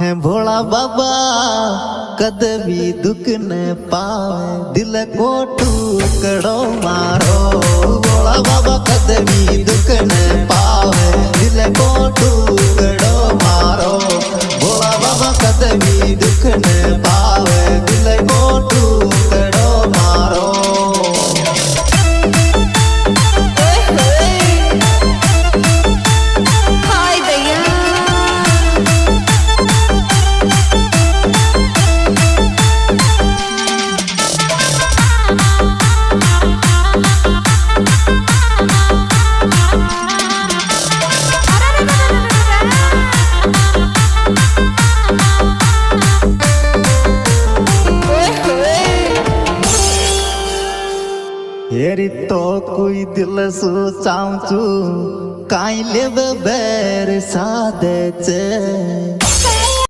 है भोला बाबा कदे भी दुख न पावे दिल को टुकड़ो मारो। भोला बाबा कदे भी दुख न पावे दिल को टुकड़ो मारो। भोला बाबा कदे भी दुख न पावे दिल को टुकड़ो मारो। हेरी तो कोई दिल सोचाऊं चू काई लेव बैर सादे चे।